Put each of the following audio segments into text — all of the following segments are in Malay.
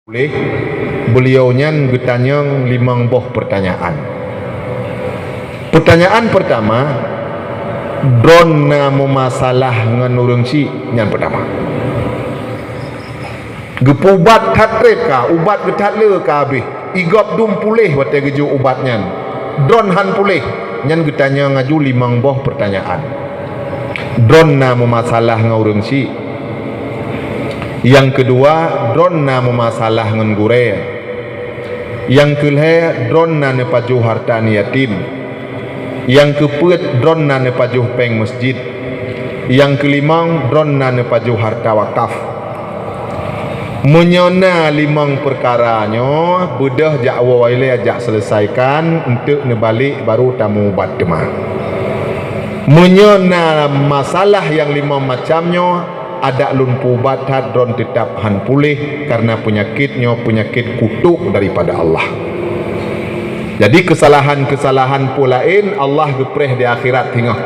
Boleh beliau nyan getanyang limang boh pertanyaan. Pertanyaan pertama, drone na masalah ngan urang si nyan pertama. Gepubat tatrep ka, ubat getat le ka habis. Igap dum pulih wate geju ubat nyan. Drone han pulih nyan getanya ngaju limang boh pertanyaan. Drone na masalah ngan urang si. Yang kedua, drone na masalah ngan gure. Yang kelima, drone na nepajuh harta ni yatim. Yang keempat, drone na nepajuh peng masjid. Yang kelima, drone na nepajuh harta wakaf. Menyona limang perkaranya, bedah jakwa ile ajak selesaikan untuk nebalik baru tamu ubat demam. Menyona masalah yang lima macamnya, ada lumpuh batat drone tetap han pulih karena penyakitnya penyakit kutuk daripada Allah. Jadi kesalahan-kesalahan pulain Allah gepreh di akhirat tinggal.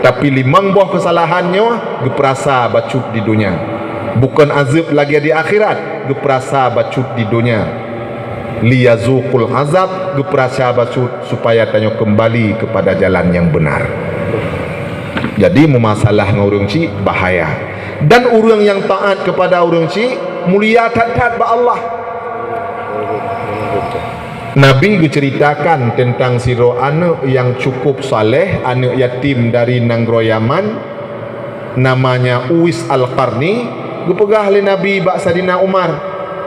Tapi limang buah kesalahannya geprasa bacut di dunia. Bukan azab lagi di akhirat, geprasa bacut di dunia. Liyazuqul azab, geprasa bacut supaya tanya kembali kepada jalan yang benar. Jadi memasalah ngurung ci bahaya. Dan orang yang taat kepada orang si mulia tat-tat ba Allah. Nabi menceritakan tentang siro anak yang cukup saleh, anak yatim dari Nanggro Yaman, namanya Uwais Al-Qarni. Gepegah oleh Nabi bak Sadina Umar.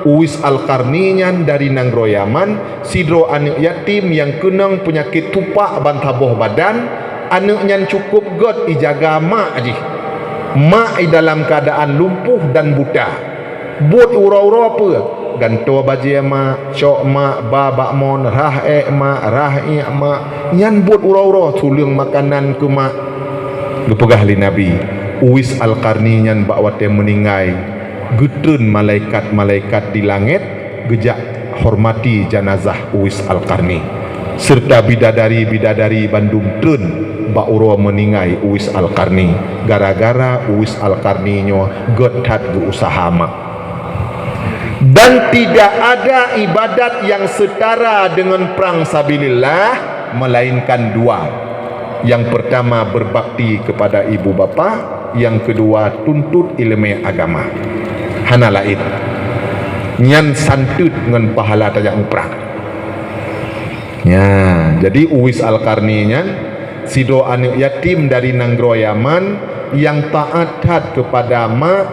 Uwais Al-Qarni nyan dari Nanggro Yaman, sidro anak yatim yang kenang penyakit tupak bantaboh badan, anak nyan cukup god ijaga mak aji. Mak dalam keadaan lumpuh dan buta. Buat ura-ura apa? Gantua baju mak, cok mak, babak mon, rah mak, rah mak. Nyan buat ura-ura tulung makanan ke mak. Gepegah li Nabi. Uwais Al-Qarni nyan bakwate meningai. Getun malaikat-malaikat di langit gejak hormati jenazah Uwais Al-Qarni. Serta bidadari-bidadari Bandung Tun bak uro meningai Uwais Al-Qarni gara-gara Uwais Al-Qarni nyo getat ge usaha mak. Dan tidak ada ibadat yang setara dengan perang sabilillah melainkan dua. Yang pertama berbakti kepada ibu bapa, yang kedua tuntut ilmu agama. Hana lain. Nyan santut dengan pahala tajak perang. Ya, jadi Uwais Al-Qarni nyan sido anak yatim dari Nanggro Yaman yang taat kepada mak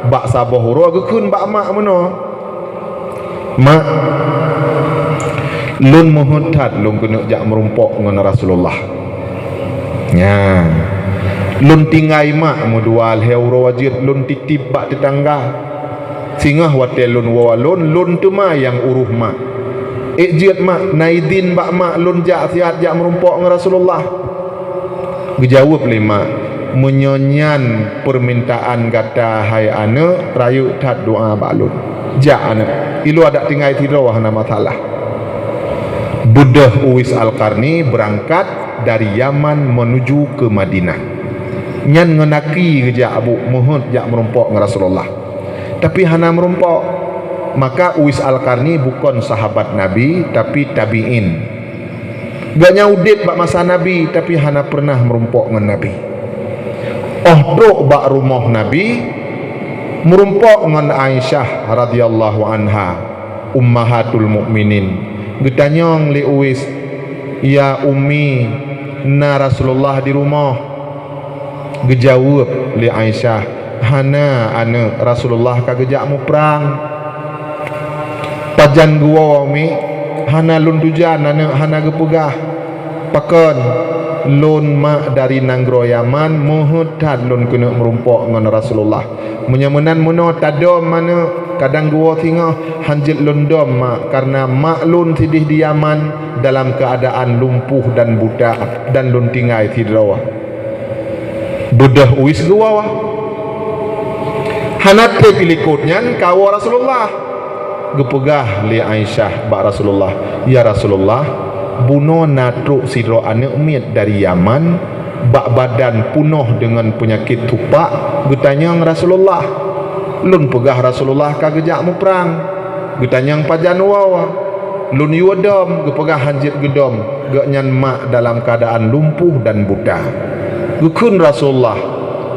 bak sabohuro gekun bak mak meno. Mak lun mohon tat lun kena jak merumpok dengan Rasulullah. Ya. Lun tinggai mak mudual heuro wajib lun titip bak tetangga. Singah wate lun lun tu mak yang uruh mak. Ejit mak naidin bak mak lun jak siat jak merumpok dengan Rasulullah. Dijawab lima menyonyan permintaan kata hai ane rayu tat doa balun jak ane ilu ada tinggal tidur wahana masalah. Buddha Uwais Al-Qarni berangkat dari Yaman menuju ke Madinah. Nyan ngenaki gejak abu mohon jak merumpok dengan Rasulullah. Tapi hana merumpok. Maka Uwais Al-Qarni bukan sahabat Nabi tapi tabi'in. Gak nyaudit bak masa Nabi tapi hana pernah merumpok dengan Nabi. Duk bak rumah Nabi merumpok dengan Aisyah radhiyallahu anha, ummahatul mukminin. Getanyong li Uwais, ya ummi, na Rasulullah di rumah. Gejawab li Aisyah, hana ana Rasulullah kagejak mu perang. Pajan gua mi hana lun tujan hana gepegah pakon lun mak dari Nanggro Yaman mohon tad lun kena merumpok dengan Rasulullah menyamenan muno tadom mana kadang gua tengah hanjit lun dom mak karena mak lun tidih di Yaman dalam keadaan lumpuh dan buta dan lun tinggai tidrawa bedah Uwais gua hanat te pilikutnya kawa Rasulullah gepegah li Aisyah bak Rasulullah, ya Rasulullah buno natruk sidro anak umit dari Yaman bak badan punuh dengan penyakit tupak. Getanya Rasulullah lun pegah Rasulullah kagejak mu perang. getanyang pajan wawa lun yuadom gepegah hanjit gedom gak nyan mak dalam keadaan lumpuh dan buta. Gukun Rasulullah,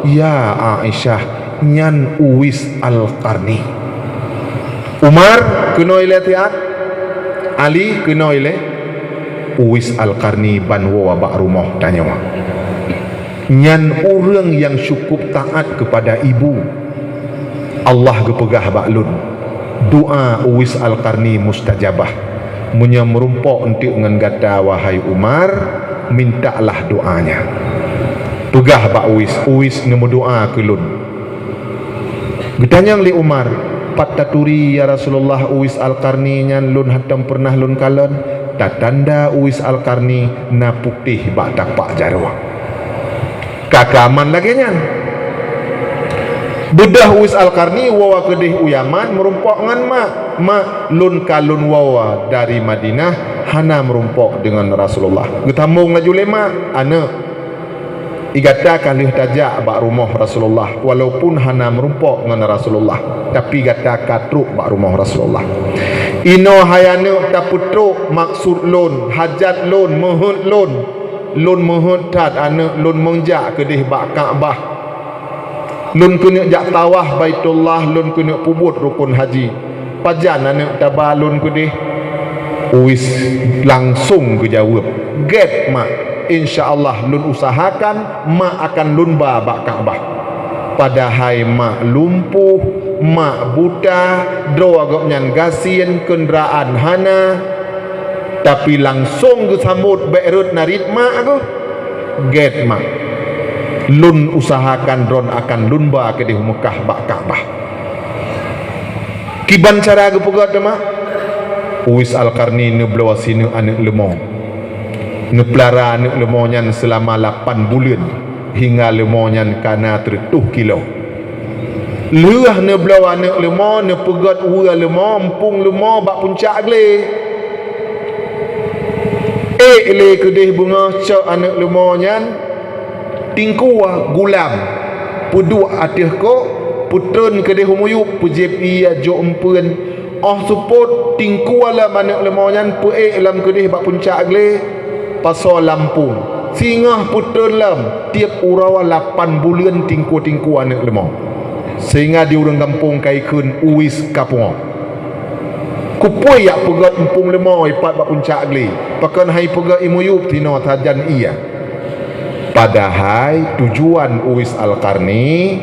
ya Aisyah nyan Uwais Al-Qarni. Umar kena ile tiat, Ali kena ile Uwais Al-Qarni ban wawa bak rumah tanya wa. Nyan orang yang cukup taat kepada ibu. Allah gepegah bak lun. Doa Uwais Al-Qarni mustajabah. Munya merumpok untuk dengan kata wahai Umar, mintalah doanya. Tugah bak Uwais nemu doa ke lun. Getanyang li Umar, pataturi ya Rasulullah Uwais Al-Qarni nyan lun hatam pernah lun kalon. Tatanda Uwais Al-Qarni na putih bak tapak jarwa. Kakaman lagi nyan. Bedah Uwais Al-Qarni wawa kedih uyaman merumpok ngan mak lun kalun wawa dari Madinah hana merumpok dengan Rasulullah. Getambung laju lema ana igata kalih tajak bak rumah Rasulullah walaupun hana merumpok dengan Rasulullah tapi gata katruk bak rumah Rasulullah. Ino hayana taputruk maksud lun hajat lun mohon lun mohon tat ana lun mengjak kedih bak Kaabah. Lun kena jak tawah Baitullah, lun kena pubut rukun haji. Pajan anak tabah lun kedih. Uwais langsung kejawab, get mak, insya-Allah lun usahakan mak akan lun bak Kaabah. Padahal mak lumpuh, mak buta, doa agak nyan gasin kenderaan hana, tapi langsung kesambut beirut narit mak aku. Get mak. Lun usahakan ron akan lun ba ke di Mekah bak Kaabah. Kiban cara gepegat mak Uwais Al-Qarni ne blawa sini anak lemau. Ne pelara anak lemau nyan selama 8 bulan hingga lemau nyan kana 30 kilo. Leuah ne blawa anak lemau ne pegat ura lemau empung lemau bak puncak gle. Le kedih bunga cak anak lemau nyan tingkuwa gulam pudu atih ko putun kedih humuyuk pujib iya jo empun support tingkuwa la manak lemonyan pu lam kedih bak puncak gle pasal Lampung singah putun lam tiap urawa 8 bulan tingku anak lemong sehingga di urang kampung kai kun Uwais kapung kupoi yak pegat empung lemong ipat bak puncak gle pakan hai pegat imuyuk tino tajan iya. Padahal tujuan Uwais Al-Qarni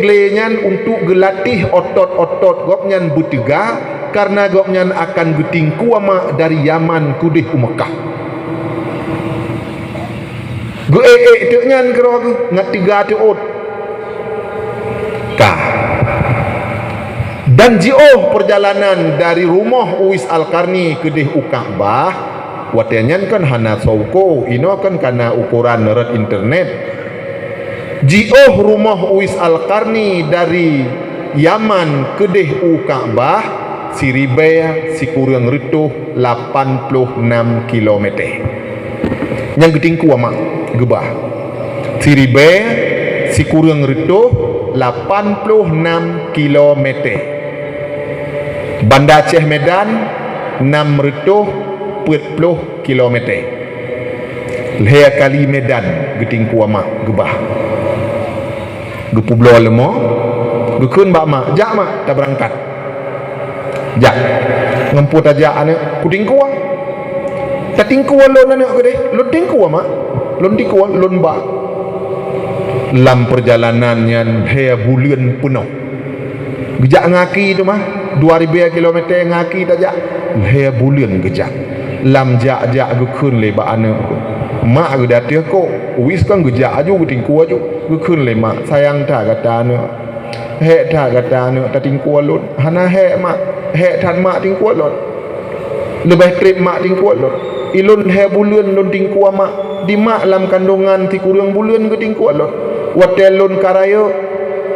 glenyan untuk gelatih otot-otot gopnyan butiga karena gopnyan akan getingku ama dari Yaman kudih Mekah. Tu nyan kero ngat tiga tu kah. Dan jauh perjalanan dari rumah Uwais Al-Qarni kedih Kaabah. Watenyan kan hana sauko ino kan karena ukuran neret internet. Jioh rumah Uwais Al-Qarni dari Yaman kedih Kaabah siribaya sikurang retuh 86 km. Yang getingku amak gebah. Siribaya sikurang retuh 86 km. Banda Aceh Medan 6 retuh 40 km. Leh kali Medan getingku amak gebah. Gepublo lemo gekun bak mak jak mak tak berangkat. Jak ngemput aja anak kutingku ah. Tak tingku lon anak ke deh. Lon tingku mak. Lon tingku lon bak. Lam perjalanan yang hea bulan penuh. Gejak ngaki tu mah 2000 km ngaki tak jak. Hea bulan gejak. Lam jak gekun le ba anak ko mak ge datia ko Uwais kan gejak aju getingku aju gekun le mak sayang tak kata anak he tak kata anak tak tingku lon hana he mak he tan mak tingku lon lebih trip mak tingku lon ilun he bulan lon tingku mak di mak lam kandungan ti kurang bulan getingku lon watel lon karayo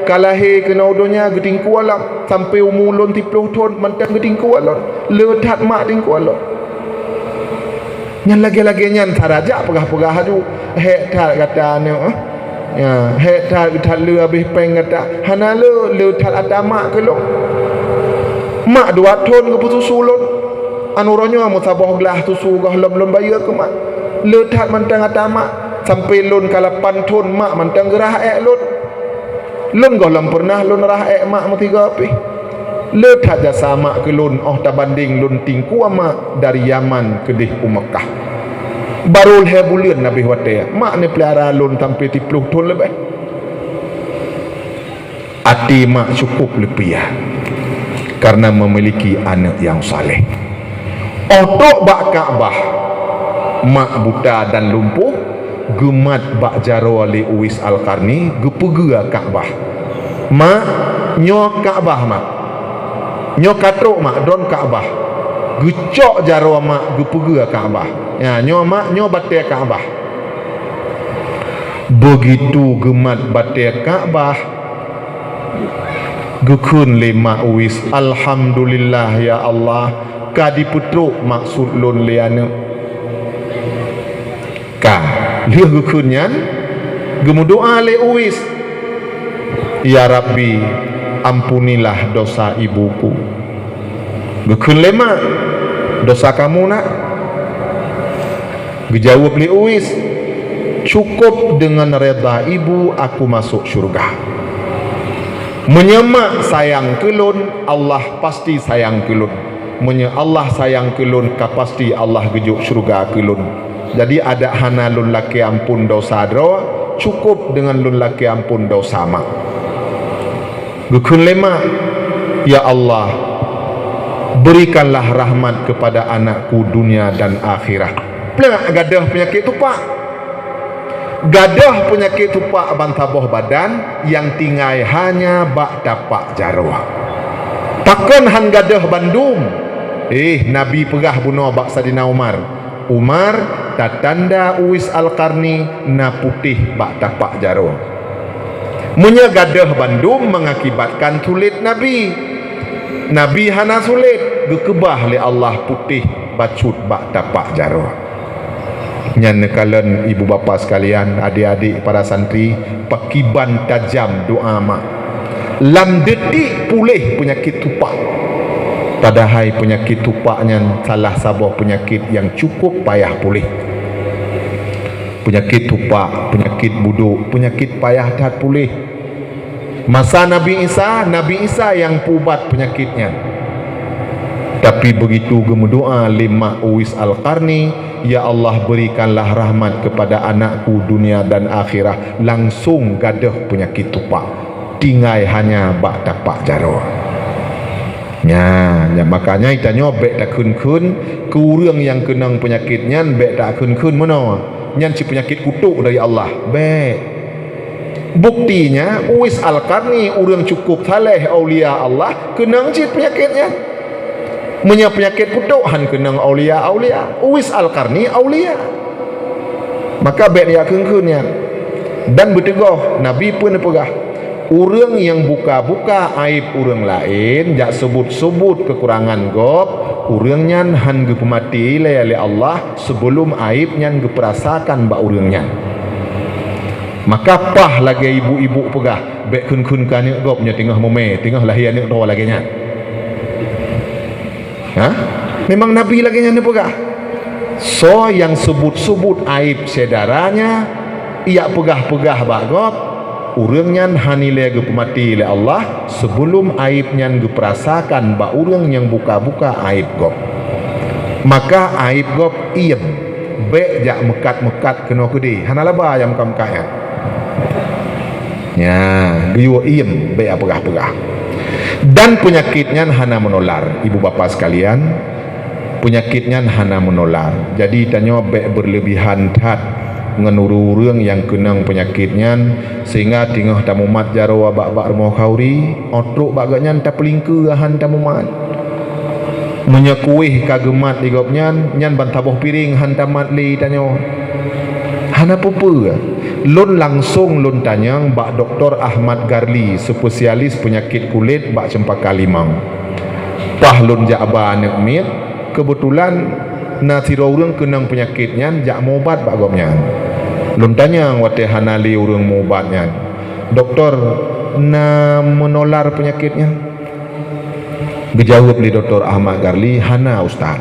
kalahe kena udonya getingku alam sampai umur lon 30 tahun mantang getingku lon le tat mak tingku lon nyan lagi-lagi nyan taraja pegah-pegah tu he tak kata ne ya he tak lu habis peng kata hana lu tat atama ke lo mak 2 ton ke susu lon anurannya mutabah gelah susu gah lom bayar ke mak letak mantang atama sampai lon kala 8 ton mak mantang gerah lon gah lam pernah lon rah mak matiga api letak jasa mak ke lon tabanding lon tingku mak dari Yaman ke deh Mekah baru bulan Nabi wate mak ni pelihara lon sampai 30 ton lebih hati mak cukup lepiah karena memiliki anak yang saleh. Otok bak Kaabah mak buta dan lumpuh gemat bak jaro ali Uwais Al-Qarni gepega Kaabah mak nyo Kaabah mak nyo katrok mak don Kaabah gecok jaro mak gepega Kaabah ya nyo mak nyo batai Kaabah begitu gemat batai Kaabah gekun lima Uwais alhamdulillah ya Allah kadi putruk maksud lon liana ka dia gekunyan gemu doa le Uwais ya Rabbi ampunilah dosa ibuku gekun lema dosa kamu nak dijawab le Uwais cukup dengan redha ibu aku masuk syurga. Menyemak sayang kelun Allah pasti sayang kelun menye Allah sayang kelun ka pasti Allah gejuk syurga kelun jadi ada hana lun laki ampun dosa dro cukup dengan lun laki ampun dosa mak gukun lema ya Allah berikanlah rahmat kepada anakku dunia dan akhirat pelak gadah penyakit tupak gadah penyakit tupak bantaboh badan yang tinggal hanya bak dapak jarwah takkan han gadah bandum Nabi pegah bunuh bak Sadina Umar tatanda Uwais Al-Qarni na putih bak dapak jarwah munya gadah bandum mengakibatkan sulit Nabi hana sulit gekebah li Allah putih bacut bak dapak jarwah nyan kalian ibu bapa sekalian adik-adik para santri pakiban tajam doa mak lam detik pulih penyakit tupak padahal penyakit tupaknya salah sabah penyakit yang cukup payah pulih penyakit tupak penyakit buduk penyakit payah tak pulih masa Nabi Isa yang pubat penyakitnya tapi begitu gemudoa lima Uwais Al-Qarni ya Allah berikanlah rahmat kepada anakku dunia dan akhirat langsung gadah penyakit tupak tinggal hanya bak dapak jaro ya makanya kita nyobek tak kun ke urang yang kenang penyakitnya bek tak kun mana nyan si penyakit kutuk dari Allah bek buktinya Uwais Al-Qarni urang cukup saleh aulia Allah kenang si penyakitnya punya penyakit kutuhan kenang aulia Uwais Al-Qarni aulia maka baik dia kengkunnya dan bertegoh Nabi pun pegah urang yang buka-buka aib urang lain jak sebut-sebut kekurangan gop urangnya han gepemati oleh Allah sebelum aibnya geperasakan bak urangnya maka pah lagi ibu-ibu pegah baik kengkun kan gop nya tengah mome tengah lahir ni ro lagi nya memang Nabi lagi yang pegah so yang sebut-sebut aib saudaranya ia pegah-pegah bagok urangnya hanile ge pemati oleh Allah sebelum aibnya ge perasakan ba urang yang buka-buka aib gop maka aib gop iem be jak mekat-mekat kena kedi hanalaba yang kam-kaya nya biu iem be pegah-pegah dan penyakitnya hana menular ibu bapa sekalian penyakitnya hana menular jadi tanya bek berlebihan tat ngenuru-urang yang kenang penyakitnya sehingga tingah tamumat jaro bak-bak rumah kauri otruk baganya tak pelingke han tamumat menyakuih kagemat digopnya nyan bantaboh piring han tamat li tanya hana pupu lun langsung lun tanyang bak Dr. Ahmad Garli spesialis penyakit kulit bak Cempaka Limang pah lun ja'ba anak mit kebetulan natiro urang kenang penyakitnya jak mobat bak gopnya lun tanyang wate hanali urang mobatnya doktor na menular penyakitnya Gejawab li Dr. Ahmad Garli, hana Ustaz.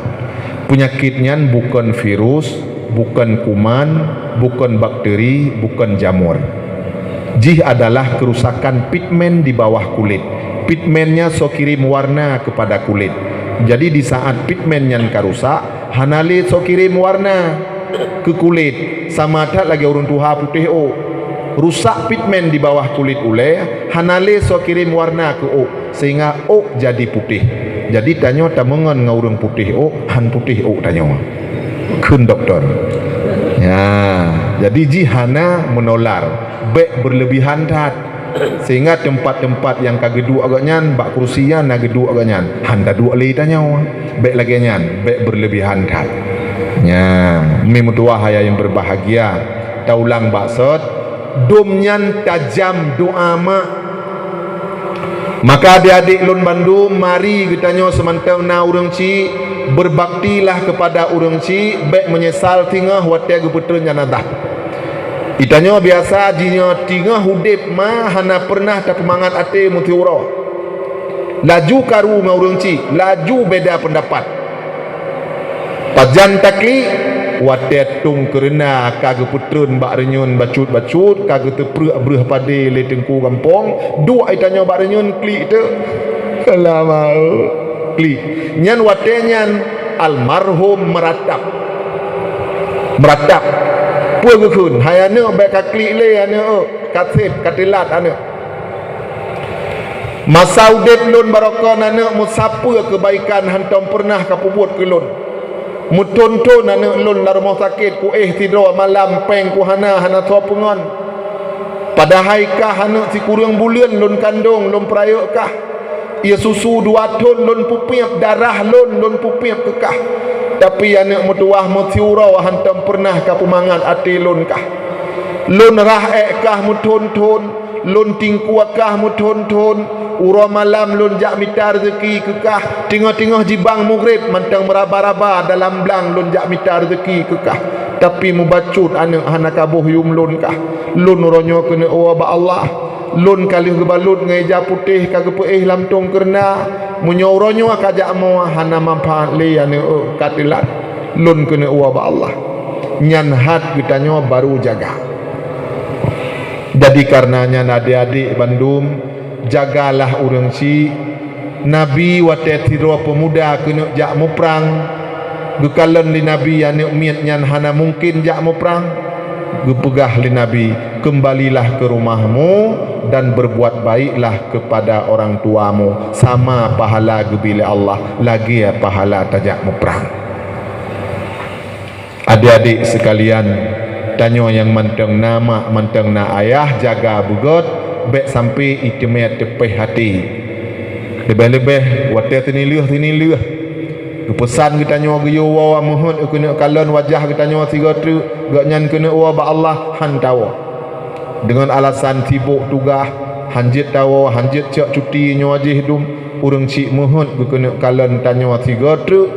Penyakitnya bukan virus, bukan kuman, bukan bakteri, bukan jamur. Jih adalah kerusakan pigmen di bawah kulit. Pigmennya so kirim warna kepada kulit. Jadi di saat pigmennya karusak, hanali so kirim warna ke kulit. Sama tak lagi urun tuha putih rusak pigmen di bawah kulit ule, hanali so kirim warna ke sehingga jadi putih. Jadi tanya tamangan ngurung putih han putih tanya kun doktor. Ya, jadi jihana menular, baik berlebihan tat. Sehingga tempat-tempat yang kagedu agaknya bak kursian nagedu agaknya handa dua lagi tanya baik lagi nyan baik berlebihan tat. Ya, memutua haya yang berbahagia taulang baksud domnyan tajam doa mak. Maka adik-adik lun Bandung, mari kita nyo semantau na urang ci berbaktilah kepada urang ci baik menyesal tingah watia geputun janadah. Itanyo biasa jinya tingah hudip mah hana pernah tak pemangat ate mutiura. Laju karu ngurang ci, laju beda pendapat. Pajan takli watet tung kerena kage putreun bak renyun bacut-bacut kage tepreuh breuh pade le tengku kampung dua itanyo bak renyun klik tu lama klik nyan watenyan almarhum meratap puegeun hayane bak ka klik le ane katip katilat ane masa udip lun barokah ane musapa kebaikan hantam pernah kapubut ke lun mutonton anak lun lar rumah sakit ku tidur malam peng ku hana topungan pada haikah anak si kurang bulan lun kandung lun perayakah ia susu 2 ton lun pupiap darah lun pupiap kekah tapi anak mutuah mutiura hantam pernah ka pemangat ati lun kah lun raek kah mutonton lun tingkuakah mutonton ura malam lun jak mita rezeki kekah tengah-tengah jibang mugrib mantang meraba-raba dalam belang lun jak mita rezeki kekah tapi mubacut anak hana kabuh yum lun kah lun ronyo kena ba Allah lun kali gebalut ngeja putih kage peih lamtung kerna munyo ronyo kajak mo hana mampa le ane katilat lun kena ba Allah nyan hat kitanyo baru jaga. Jadi karenanya adik-adik Bandung jagalah urang si Nabi watet tiro pemuda kena jak mu perang gekalan li Nabi yang miat nyan hana mungkin jak mu perang gepegah li Nabi kembalilah ke rumahmu dan berbuat baiklah kepada orang tuamu sama pahala gebila Allah lagi ya pahala tajak mu perang. Adik-adik sekalian tanyo yang manteng nama manteng na ayah jaga bugot baik sampai itimat tepeh hati lebih-lebih wadah tiniluh pesan kita nyawa geyo wa mohon kena kalon wajah kita nyawa tiga tu gak nyan kena wa ba Allah han tawa dengan alasan sibuk tugas hanjit tawa hanjit cak cuti nyawa je hidung urang cik mohon kena kalon tanyawa tiga tu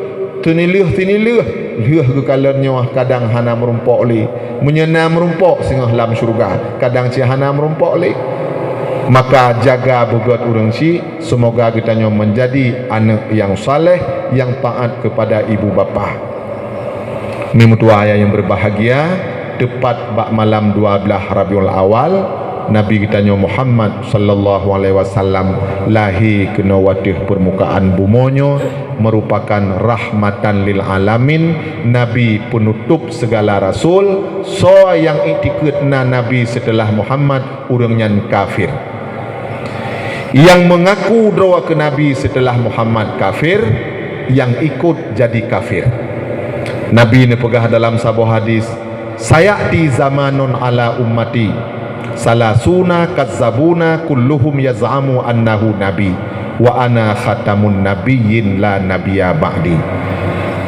tiniluh liuh ke kalon nyawa kadang hana merumpok li menyena merumpok singah lam syurga kadang cik hana merumpok li. Maka jaga bugot urang si semoga kita menjadi anak yang saleh yang taat kepada ibu bapa. Memutua ayah yang berbahagia tepat bak malam 12 Rabiul Awal Nabi kita Muhammad sallallahu alaihi wasallam lahir kena watih permukaan bumonyo merupakan rahmatan lil alamin Nabi penutup segala rasul so yang iktikadna Nabi setelah Muhammad urangnya kafir yang mengaku doa ke Nabi setelah Muhammad kafir yang ikut jadi kafir. Nabi ini pegah dalam sebuah hadis sayati zamanun ala ummati salasuna kazzabuna kulluhum yaz'amu annahu nabi wa ana khatamun nabiyyin la nabiyya ba'di.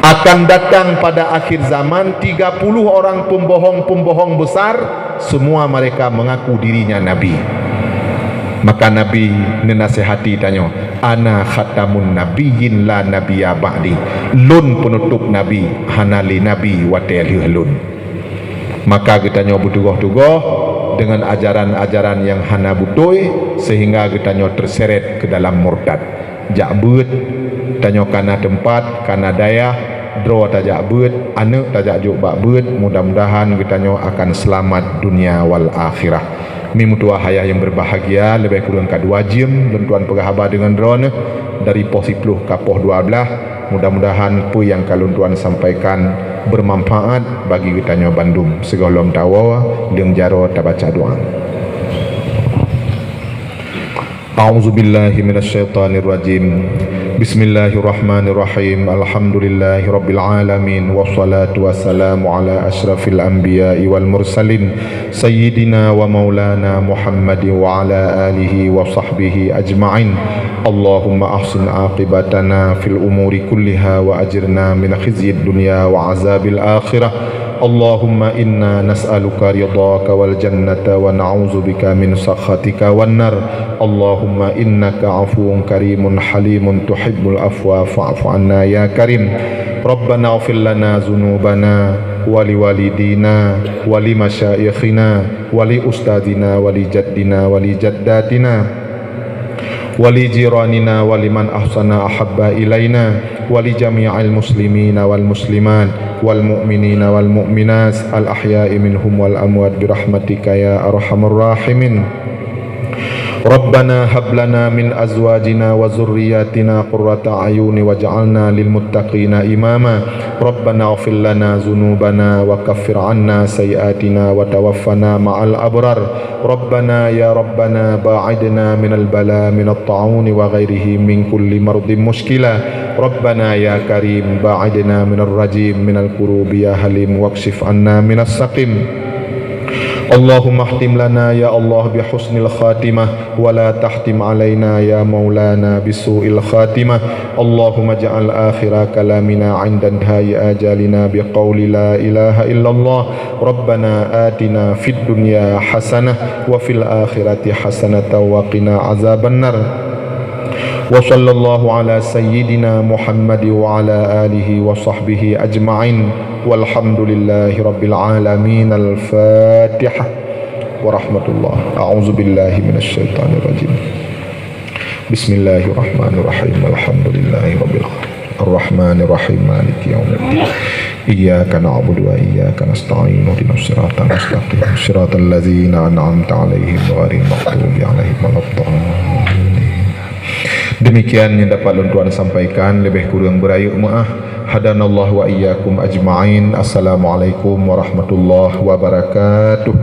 Akan datang pada akhir zaman 30 orang pembohong-pembohong besar semua mereka mengaku dirinya nabi. Maka Nabi menasihati tanya ana khatamun nabiyyin la nabiyya ba'di lun penutup nabi hanali nabi wa ta'alih lun. Maka kita nyo butuh-tugoh dengan ajaran-ajaran yang hana butoi sehingga kita nyo terseret ke dalam murtad jak beut getanyo kana tempat kana daya dro tajak beut anu tajak juk bak beut mudah-mudahan getanyo akan selamat dunia wal akhirah. Mi mutua hayah yang berbahagia lebih kurang ka 2 jam lentuan pegahaba dengan drone dari pos 10 ke pos 12. Mudah-mudahan pu yang kalun tuan sampaikan bermanfaat bagi getanyo Bandung. Segolom tawa deung jaro tabaca doa. A'udzubillahi minasyaitonirrajim. Bismillahirrahmanirrahim. Alhamdulillahi rabbil alamin wassalatu wassalamu ala asyrafil anbiya'i wal mursalin sayyidina wa maulana Muhammadin wa ala alihi wa sahbihi ajma'in. Allahumma ahsin aqibatana fil umuri kulliha wa ajirna min khizyid dunya wa azabil akhirah. Allahumma inna nas'aluka ridhaka wal jannata wa na'udzubika min sakhatika wan nar. Allahumma innaka afuwun karimun halimun tuhibbul afwa fa'fu anna ya karim. Rabbana ighfir lana dzunubana wa liwalidina wa limasyayikhina wa li ustadina wa li jaddina wa li jaddatina wali jiranina waliman ahsana ahabba ilaina wali jami'il muslimina wal muslimat wal mu'minina wal mu'minat al ahya'i minhum wal amwat birahmatika ya arhamar rahimin. Rabbana hab lana min azwajina wa zurriyyatina qurrata a'yuni waj'alna lil muttaqina imama. Rabbana ighfir lana dzunubana wa kaffir 'anna sayyi'atina wa tawaffana ma'al abrar. Rabbana ya Rabbana ba'idna minal bala minat ta'uni wa ghairihi min kulli mardin mushkila. Rabbana ya Karim ba'idna minar rajim minal kurubi ya Halim waqshif 'anna minas saqim. Allahumma khtim lana ya Allah bi husnil khatimah wa la tahtim alaina ya maulana bisu'il khatimah. Allahumma ja'al akhira kalamina 'inda intihai ajalina bi qawli la ilaha illallah. Rabbana atina fid dunya hasanah wa fil akhirati hasanatan wa qina azaban nar. Wa sallallahu ala sayyidina Muhammad wa ala alihi wa sahbihi ajma'in. Walhamdulillahi rabbil alamin. Al-Fatihah wa rahmatullah. A'udzu billahi minasyaitonir rajim. Bismillahirrahmanirrahim. Alhamdulillahi rabbil alamin. Arrahmanir rahim. Maliki yaumiddin. Iyyaka na'budu wa iyyaka nasta'in. Ihdinas siratal mustaqim. Siratal ladzina an'amta 'alaihim ghairil maghdubi 'alaihim waladdallin. Demikian yang dapat Tuan sampaikan, lebih kurang berayu maaf. Hadanallahu wa iyyakum ajma'in. Assalamualaikum warahmatullahi wabarakatuh.